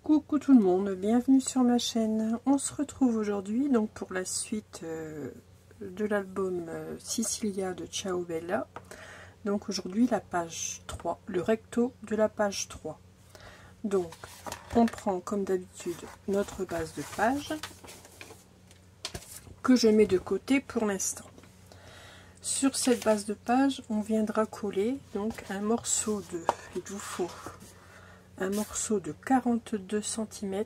Coucou tout le monde, bienvenue sur ma chaîne. On se retrouve aujourd'hui donc pour la suite de l'album Sicilia de Ciao Bella. Donc aujourd'hui la page 3, le recto de la page 3. Donc on prend comme d'habitude notre base de page que je mets de côté pour l'instant. Sur cette base de page, on viendra coller donc un morceau de, il vous faut un morceau de 42 cm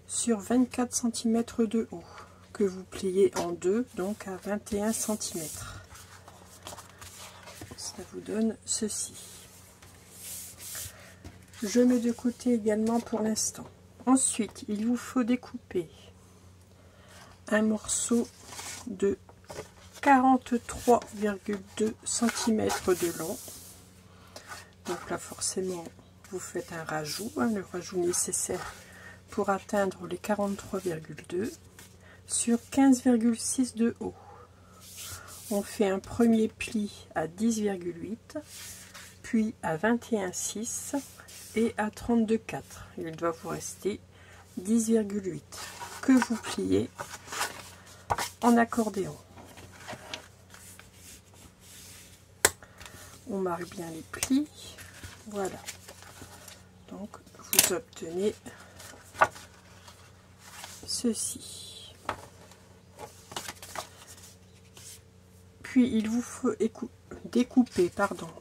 sur 24 cm de haut, que vous pliez en deux, donc à 21 cm. Ça vous donne ceci. Je mets de côté également pour l'instant. Ensuite, il vous faut découper un morceau de 43,2 cm de long. Donc là, forcément, vous faites un rajout, le rajout nécessaire pour atteindre les 43,2 sur 15,6 de haut. On fait un premier pli à 10,8, puis à 21,6 et à 32,4. Il doit vous rester 10,8 que vous pliez en accordéon. On marque bien les plis, voilà. Donc vous obtenez ceci. Puis il vous faut découper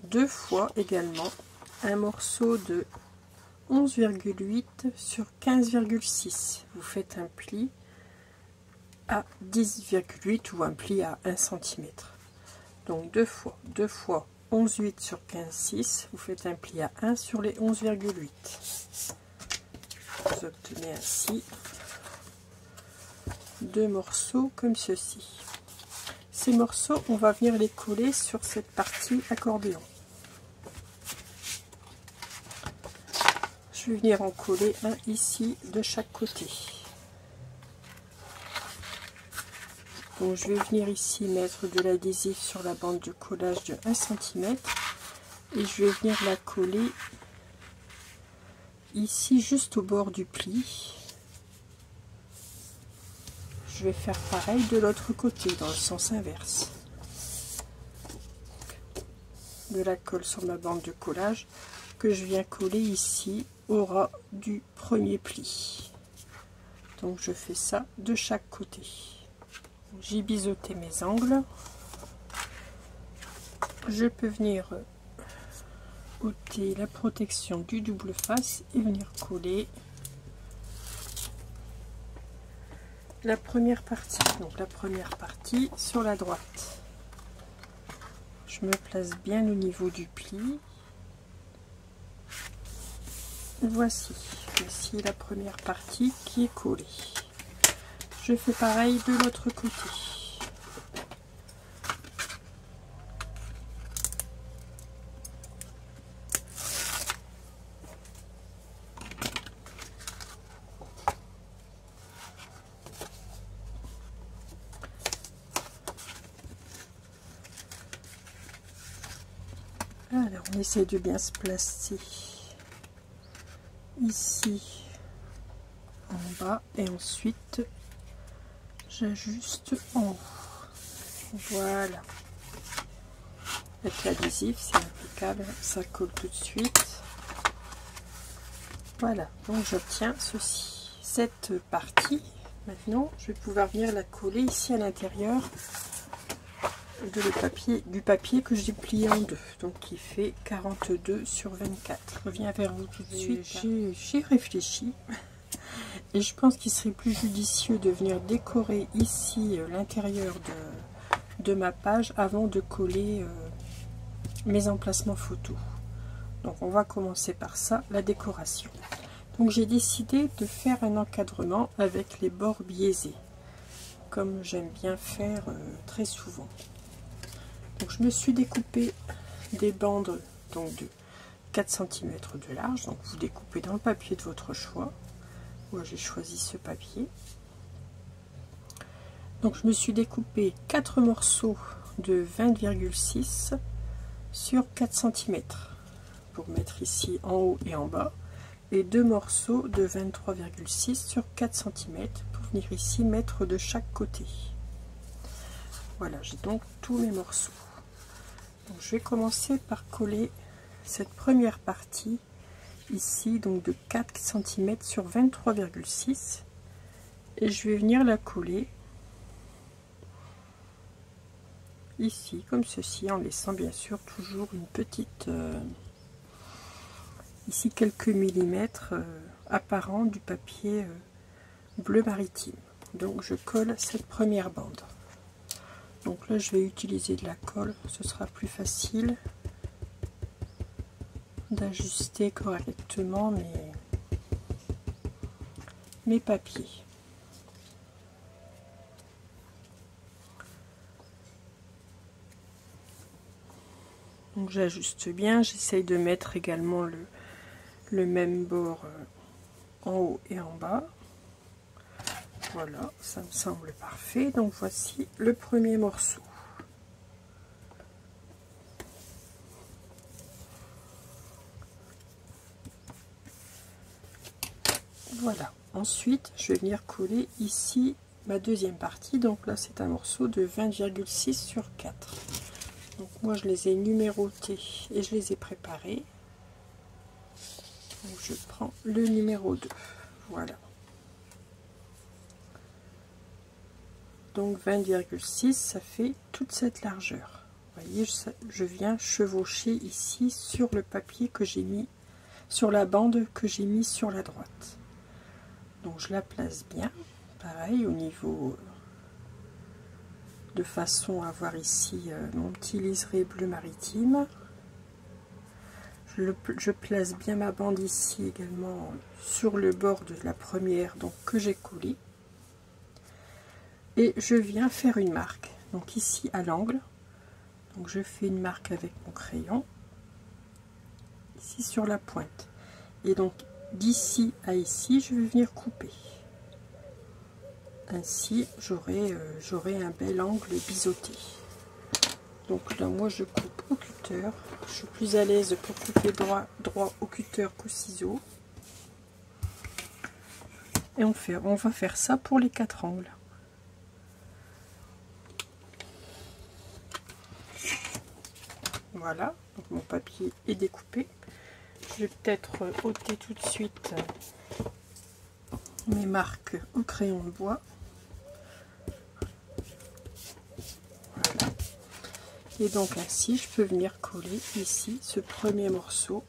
deux fois également un morceau de 11,8 sur 15,6. Vous faites un pli à 10,8 ou un pli à 1 cm. Donc deux fois 11,8 sur 15,6, vous faites un pli à 1 sur les 11,8. Vous obtenez ainsi deux morceaux comme ceci. Ces morceaux, on va venir les coller sur cette partie accordéon. Je vais venir en coller un ici de chaque côté. Donc je vais venir ici mettre de l'adhésif sur la bande de collage de 1 cm et je vais venir la coller ici juste au bord du pli. Je vais faire pareil de l'autre côté dans le sens inverse. De la colle sur ma bande de collage que je viens coller ici au ras du premier pli. Donc je fais ça de chaque côté. J'ai biseauté mes angles. Je peux venir ôter la protection du double face et venir coller la première partie. Donc la première partie sur la droite. Je me place bien au niveau du pli. Voici la première partie qui est collée. Je fais pareil de l'autre côté. Alors, on essaie de bien se placer ici en bas et ensuite j'ajuste en haut. Voilà. Avec l'adhésif, c'est impeccable, ça colle tout de suite. Voilà, donc j'obtiens ceci. Cette partie, maintenant, je vais pouvoir venir la coller ici à l'intérieur du papier que j'ai plié en deux, donc qui fait 42 sur 24. Je reviens vers vous tout de suite. J'ai réfléchi. Et je pense qu'il serait plus judicieux de venir décorer ici l'intérieur de ma page avant de coller mes emplacements photos. Donc on va commencer par ça, la décoration. Donc j'ai décidé de faire un encadrement avec les bords biaisés, comme j'aime bien faire très souvent. Donc je me suis découpé des bandes donc de 4 cm de large. Donc vous découpez dans le papier de votre choix. Moi j'ai choisi ce papier. Donc je me suis découpé 4 morceaux de 20,6 sur 4 cm pour mettre ici en haut et en bas, et 2 morceaux de 23,6 sur 4 cm pour venir ici mettre de chaque côté. Voilà, j'ai donc tous mes morceaux. Donc, je vais commencer par coller cette première partie ici, donc de 4 cm sur 23,6, et je vais venir la coller ici comme ceci, en laissant bien sûr toujours une petite ici quelques millimètres apparents du papier bleu maritime. Donc je colle cette première bande. Donc là je vais utiliser de la colle, ce sera plus facile d'ajuster correctement mes papiers. Donc j'ajuste bien, j'essaye de mettre également le même bord en haut et en bas. Voilà, ça me semble parfait. Donc voici le premier morceau. Voilà, ensuite je vais venir coller ici ma deuxième partie. Donc là c'est un morceau de 20,6 sur 4. Donc moi je les ai numérotés et je les ai préparés. Donc je prends le numéro 2. Voilà. Donc 20,6, ça fait toute cette largeur. Vous voyez, je viens chevaucher ici sur le papier que j'ai mis, sur la bande que j'ai mis sur la droite. Donc je la place bien, pareil au niveau, de façon à avoir ici mon petit liseré bleu maritime. Je place bien ma bande ici également sur le bord de la première, donc que j'ai collé. Et je viens faire une marque, donc ici à l'angle. Donc je fais une marque avec mon crayon ici sur la pointe, et donc d'ici à ici je vais venir couper. Ainsi j'aurai un bel angle biseauté. Donc là moi je coupe au cutter, je suis plus à l'aise pour couper droit au cutter qu'au ciseau. Et on va faire ça pour les 4 angles. Voilà, donc mon papier est découpé. Je vais peut-être ôter tout de suite mes marques au crayon de bois. Voilà. Et donc ainsi, je peux venir coller ici ce premier morceau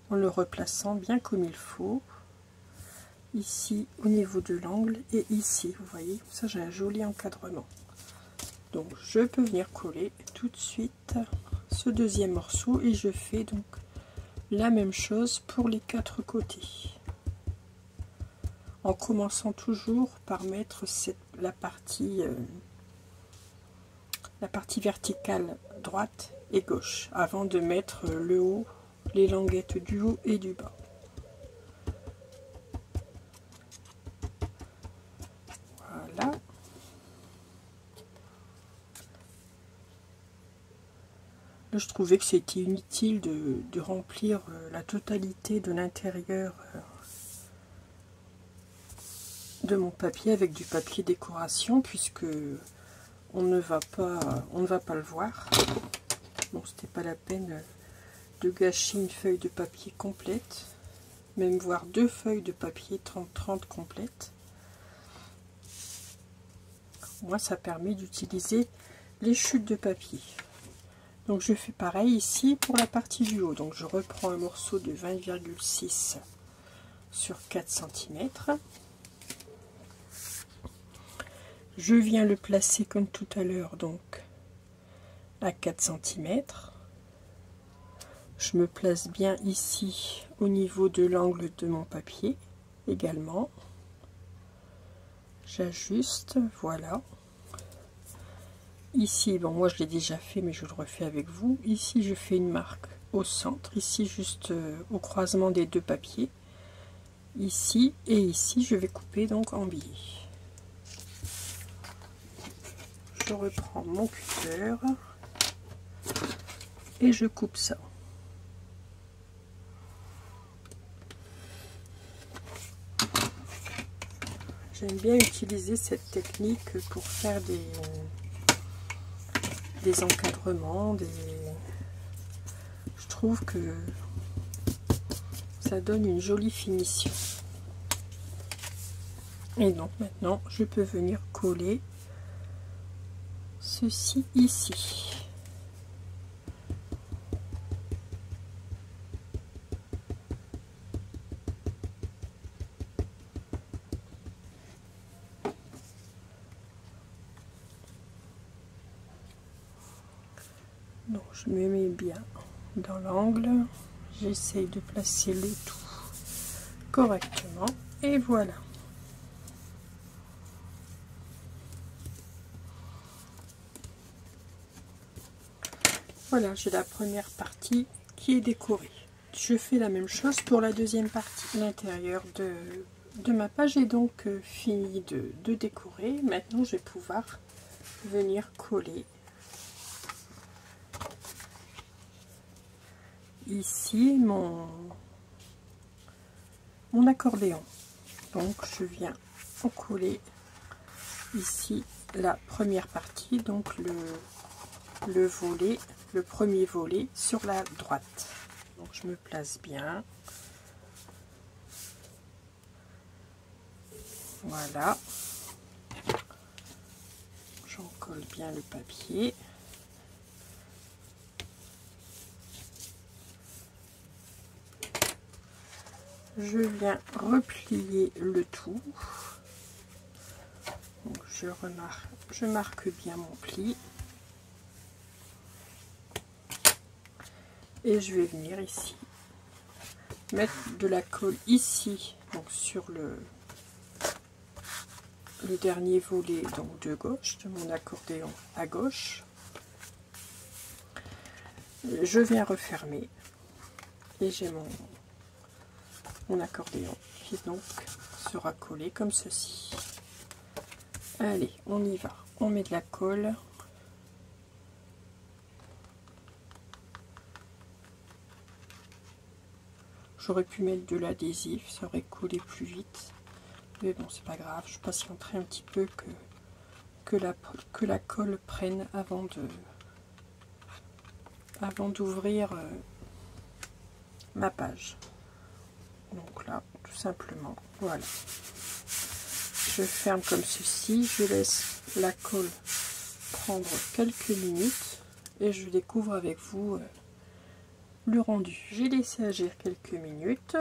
en le replaçant bien comme il faut. Ici au niveau de l'angle et ici, vous voyez, ça j'ai un joli encadrement. Donc je peux venir coller tout de suite ce deuxième morceau et je fais donc la même chose pour les 4 côtés, en commençant toujours par mettre la partie verticale droite et gauche avant de mettre le haut, les languettes du haut et du bas. Voilà. Là, je trouvais que c'était inutile de remplir la totalité de l'intérieur de mon papier avec du papier décoration, puisque on ne va pas le voir. Bon, c'était pas la peine de gâcher une feuille de papier complète, même voire 2 feuilles de papier 30-30 complètes. Moi, ça permet d'utiliser les chutes de papier. Donc je fais pareil ici pour la partie du haut. Donc je reprends un morceau de 20,6 sur 4 cm. Je viens le placer comme tout à l'heure, donc à 4 cm. Je me place bien ici au niveau de l'angle de mon papier également. J'ajuste, voilà. Ici, bon, moi je l'ai déjà fait, mais je le refais avec vous. Ici, je fais une marque au centre, ici juste au croisement des 2 papiers. Ici et ici, je vais couper donc en billets. Je reprends mon cutter et je coupe ça. J'aime bien utiliser cette technique pour faire des encadrements, je trouve que ça donne une jolie finition. Et donc maintenant, je peux venir coller ceci ici. Donc je me mets bien dans l'angle, j'essaye de placer le tout correctement et voilà. Voilà, j'ai la première partie qui est décorée. Je fais la même chose pour la deuxième partie. L'intérieur de ma page est donc fini de décorer. Maintenant, je vais pouvoir venir coller ici mon accordéon. Donc, je viens en coller ici la première partie, donc le volet, le premier volet sur la droite. Donc je me place bien. Voilà. J'en colle bien le papier. Je viens replier le tout. Donc je marque bien mon pli. Et je vais venir ici mettre de la colle ici, donc sur le dernier volet, donc de gauche, de mon accordéon à gauche. Je viens refermer et j'ai mon accordéon qui donc sera collé comme ceci. Allez, on y va, on met de la colle. J'aurais pu mettre de l'adhésif, ça aurait collé plus vite. Mais bon, c'est pas grave, je patienterai un petit peu que la colle prenne avant d'ouvrir ma page. Donc là, tout simplement, voilà. Je ferme comme ceci, je laisse la colle prendre quelques minutes et je découvre avec vous le rendu. J'ai laissé agir quelques minutes,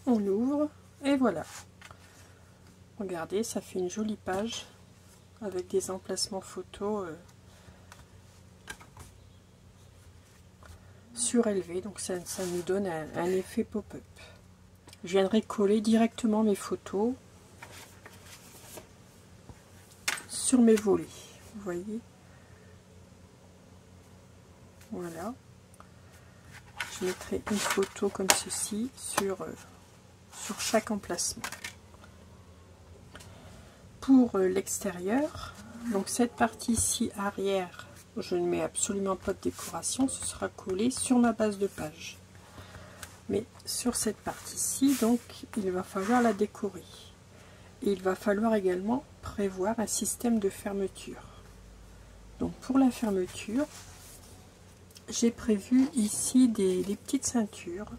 on ouvre et voilà. Regardez, ça fait une jolie page avec des emplacements photos surélevés, donc ça nous donne un effet pop-up. Je viendrai coller directement mes photos sur mes volets, vous voyez. Voilà. Je mettrai une photo comme ceci sur chaque emplacement. Pour l'extérieur, donc cette partie-ci arrière, je ne mets absolument pas de décoration, ce sera collé sur ma base de page. Mais sur cette partie-ci, donc, il va falloir la décorer. Et il va falloir également prévoir un système de fermeture. Donc pour la fermeture, j'ai prévu ici des petites ceintures.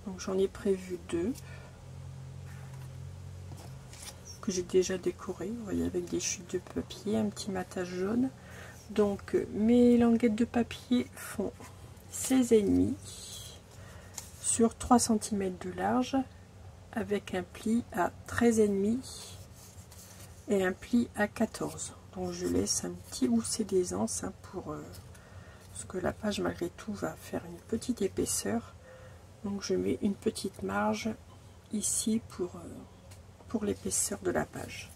Donc j'en ai prévu 2 que j'ai déjà décoré, vous voyez, avec des chutes de papier, un petit matage jaune. Donc mes languettes de papier font 16,5 sur 3 cm de large, avec un pli à 13,5 et un pli à 14. Donc je laisse un petit housset d'aisance pour parce que la page malgré tout va faire une petite épaisseur. Donc je mets une petite marge ici pour l'épaisseur de la page.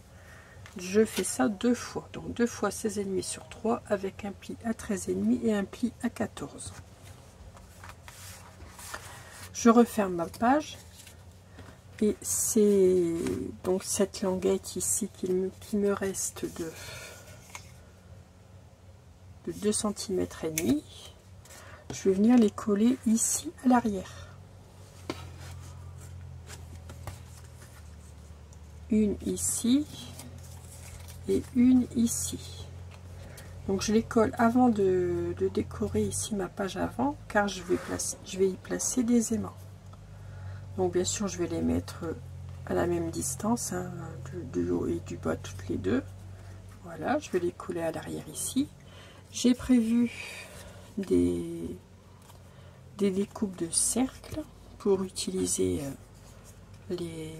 Je fais ça 2 fois, donc 2 fois 16,5 sur 3 avec un pli à 13,5 et un pli à 14. Je referme ma page et c'est donc cette languette ici qui me reste de 2 cm et demi. Je vais venir les coller ici à l'arrière. une ici et une ici. Donc je les colle avant de décorer ici ma page avant, car je vais y placer des aimants. Donc bien sûr je vais les mettre à la même distance, hein, du haut et du bas toutes les deux. Voilà, je vais les coller à l'arrière ici. J'ai prévu des découpes de cercles pour utiliser les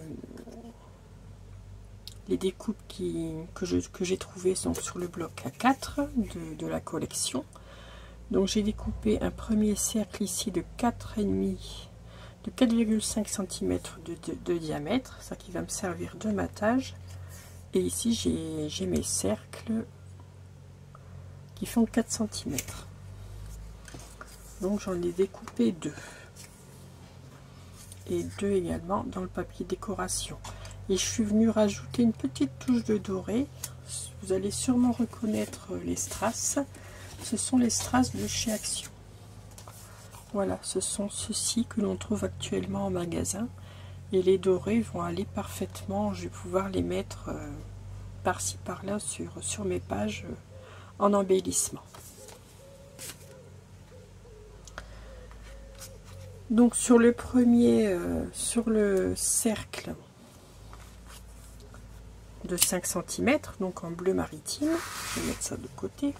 découpes que j'ai trouvées sur le bloc A4 de la collection. Donc j'ai découpé un premier cercle ici de 4,5 cm de diamètre, ça qui va me servir de matage. Et ici j'ai mes cercles qui font 4 cm. Donc j'en ai découpé 2. Et 2 également dans le papier décoration. Et je suis venue rajouter une petite touche de doré. Vous allez sûrement reconnaître les strass. Ce sont les strass de chez Action. Voilà, ce sont ceux-ci que l'on trouve actuellement en magasin. Et les dorés vont aller parfaitement. Je vais pouvoir les mettre par-ci par-là sur mes pages en embellissement. Donc sur le premier, sur le cercle de 5 cm, donc en bleu maritime, je vais mettre ça de côté.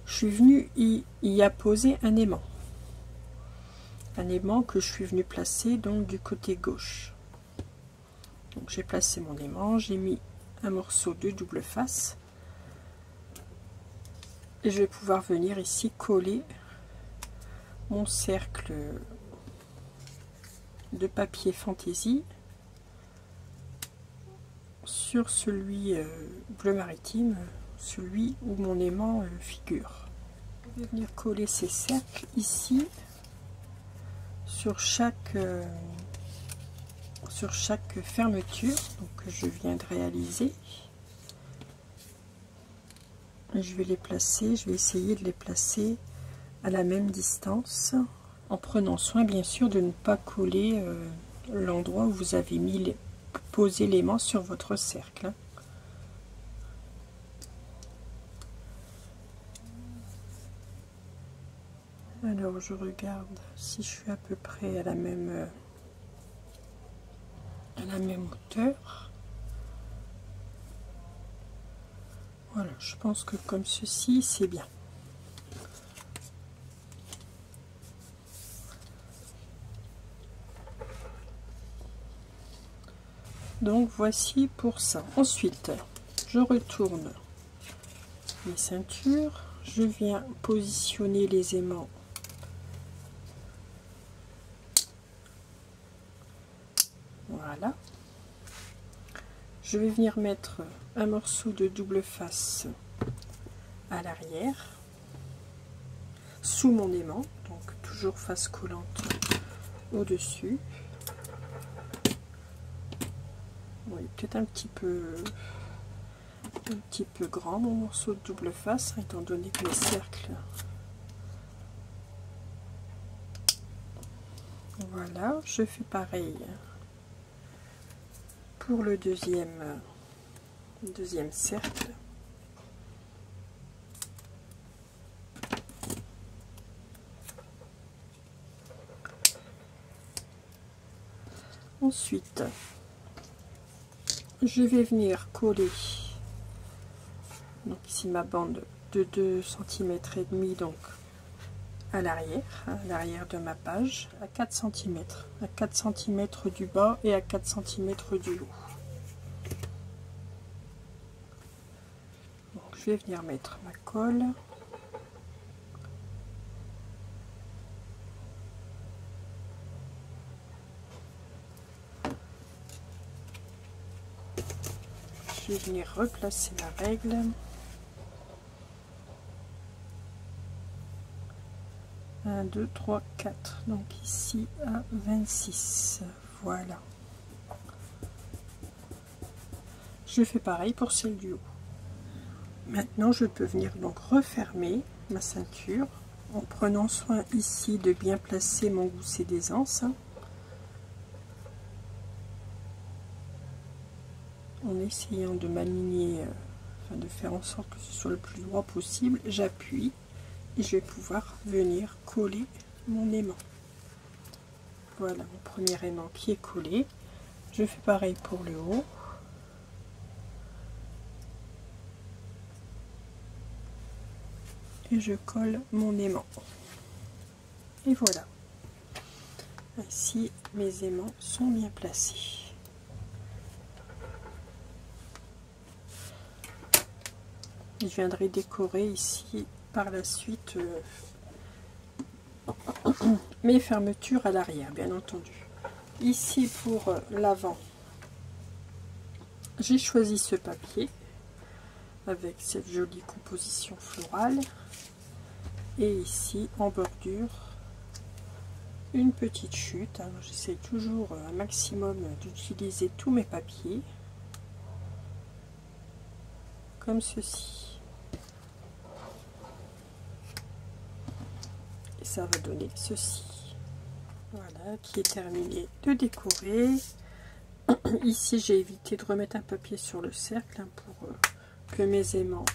Je suis venue y apposer un aimant. Un aimant que je suis venue placer donc du côté gauche. Donc j'ai placé mon aimant, j'ai mis un morceau de double face. Et je vais pouvoir venir ici coller mon cercle de papier fantaisie sur celui bleu maritime, celui où mon aimant figure. Je vais venir coller ces cercles ici sur chaque fermeture donc, que je viens de réaliser. Et je vais les placer, je vais essayer de les placer à la même distance, en prenant soin bien sûr de ne pas coller l'endroit où vous avez posé l'aimant sur votre cercle. Alors je regarde si je suis à peu près à la même hauteur. Voilà, je pense que comme ceci c'est bien. Donc voici pour ça. Ensuite, je retourne mes ceintures. Je viens positionner les aimants voilà. Je vais venir mettre un morceau de double face à l'arrière sous mon aimant, donc toujours face collante au-dessus. Bon, il est peut-être un petit peu grand mon morceau de double face, étant donné que les cercles, voilà. Je fais pareil pour le deuxième cercle. Ensuite, je vais venir coller donc ici ma bande de 2,5 cm donc à l'arrière de ma page, à 4 cm, à 4 cm du bas et à 4 cm du haut. Donc, je vais venir mettre ma colle. Je vais venir replacer la règle. Un, 2, 3, 4. Donc ici à 26. Voilà. Je fais pareil pour celle du haut. Maintenant, je peux venir donc refermer ma ceinture en prenant soin ici de bien placer mon gousset d'aisance. en essayant de m'aligner, enfin de faire en sorte que ce soit le plus droit possible. J'appuie et je vais pouvoir venir coller mon aimant. Voilà mon premier aimant qui est collé. Je fais pareil pour le haut. Et je colle mon aimant. Et voilà. Ainsi, mes aimants sont bien placés. Je viendrai décorer ici par la suite mes fermetures à l'arrière, bien entendu. Ici pour l'avant, j'ai choisi ce papier avec cette jolie composition florale. Et ici en bordure, une petite chute. Alors j'essaie toujours un maximum d'utiliser tous mes papiers comme ceci, et ça va donner ceci. Voilà, qui est terminé de décorer. Ici j'ai évité de remettre un papier sur le cercle pour que mes aimants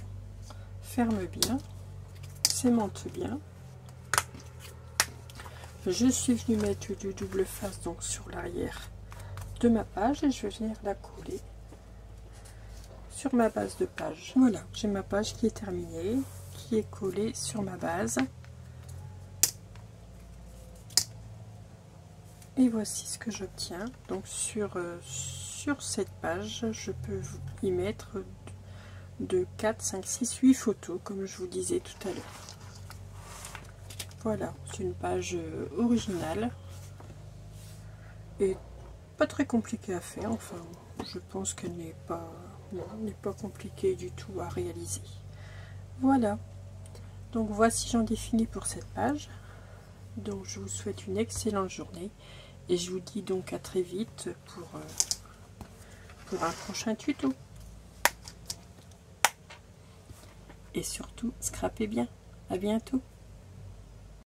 ferment bien, s'aimantent bien. Je suis venue mettre du double face donc sur l'arrière de ma page et je vais venir la coller sur ma base de page. Voilà, j'ai ma page qui est terminée, qui est collée sur ma base. Et voici ce que j'obtiens. Donc sur cette page, je peux y mettre de 4, 5, 6, 8 photos, comme je vous disais tout à l'heure. Voilà, c'est une page originale et pas très compliquée à faire. Enfin, je pense qu'elle n'est pas compliquée du tout à réaliser. Voilà, donc voici, j'en ai fini pour cette page. Donc je vous souhaite une excellente journée et je vous dis donc à très vite pour un prochain tuto. Et surtout, scrapez bien. À bientôt.